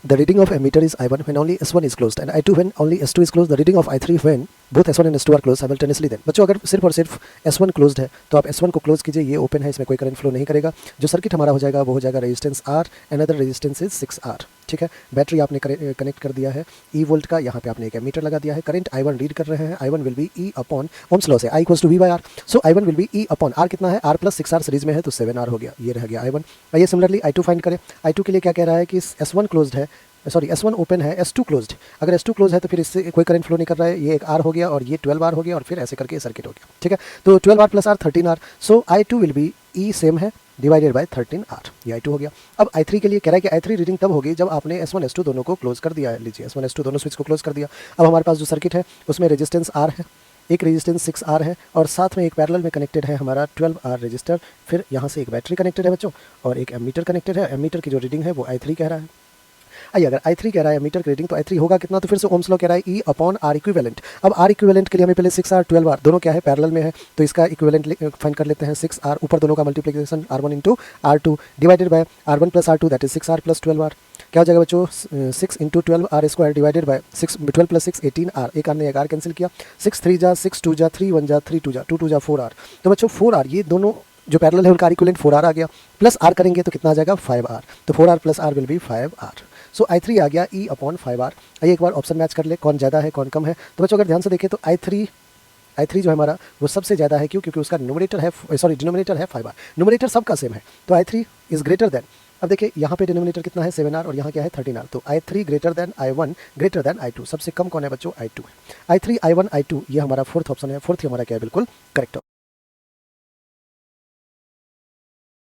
The reading of ammeter is I1 when only S1 is closed and I2 when only S2 is closed. The reading of I3 when both S1 and S2 are closed simultaneously. Then बच्चों अगर सिर्फ और सिर्फ S1 closed है तो आप S1 को close कीजिए, ये ओपन है, इसमें कोई करंट फ्लो नहीं करेगा। जो सर्किट हमारा हो जाएगा वो हो जाएगा resistance R, another resistance is 6R। ठीक है, बैटरी आपने कनेक्ट कर दिया है ई वोल्ट का, यहाँ पे आपने एक एमीटर लगा दिया है, करंट I1 रीड कर रहे हैं। I1 will be E upon Ohm's law से I equals to V by R। So I1 will be E upon R कितना है, R प्लस 6R सीरीज में है तो 7R हो गया, ये रह गया I1। आइए सिमिलरली I2 फाइंड करें। I2 के लिए क्या कह रहा है कि S1 क्लोज्ड है, सॉरी S1 ओपन है, S2 क्लोज्ड। अगर S2 क्लोज है तो फिर इससे कोई करंट फ्लो नहीं कर रहा है, ये एक R हो गया और ये 12R हो गया और फिर ऐसे करके सर्किट हो गया। ठीक है, तो 12R plus R 13R। So I2 will be E same है डिवाइडेड बाय 13R, ये I2 हो गया। अब I3 के लिए कह रहा है कि I3 रीडिंग तब होगी जब आपने S1 S2 दोनों को क्लोज कर दिया है। लीजिए S1 S2 दोनों स्विच को क्लोज कर दिया। अब हमारे पास जो सर्किट है उसमें रेजिस्टेंस R है, एक रेजिस्टेंस 6R है और साथ में एक पैरेलल में कनेक्टेड है हमारा 12R रजिस्टर। फिर यहाँ से एक बैटरी कनेक्टेड है बच्चों और एक एमीटर कनेक्टेड है। एमीटर की जो रीडिंग है वो I3 कह रहा है। आइए अगर I3 कह रहा है एमीटर की रीडिंग तो I3 होगा कितना, तो फिर से ओम्स लॉ कह रहा है E अपॉन R इक्विवेलेंट। अब R इक्विवेलेंट के लिए हमें पहले 6R 12R दोनों क्या है पैरेलल में है, तो इसका इक्विवेलेंट फाइंड कर लेते हैं। 6R ऊपर दोनों का multiplication R1 into R2 divided by R1 plus R2 that is 6R plus 12R। क्या हो जाएगा बच्चों, 6 into 12R square divided by 12 plus 6 18R। एक आर ने एक आर कैंसिल किया, 6 3 जा 6 2 जा 3 1 जा 3 2 जा 2 2 जा 4R। तो बच्चों 4R ये दोनों जो पैरेलल है उनका इक्विवेलेंट 4R आ गया, प्लस R करेंगे तो कितना आ जाएगा 5R। तो 4R plus R will be 5R। So I3 आ गया E अपॉन 5R। आइए एक बार ऑप्शन मैच कर ले, कौन ज़्यादा है कौन कम है। तो बच्चों अगर ध्यान से देखें तो I3 जो है हमारा वो सबसे ज़्यादा है, क्यों, क्योंकि उसका डिनोमिनेटर है 5R, न्यूमरेटर सबका सेम है। तो I3 इज ग्रेटर देन, अब देखिए यहाँ पे डिनोमिनेटर कितना है 7R और यहाँ क्या है 13R। तो I3 greater than I1 greater than I2। सबसे कम कौन है बच्चों, I2 है। I3 I1 I2 ये हमारा फोर्थ ऑप्शन है, फोर्थ ही हमारा क्या है बिल्कुल करेक्ट।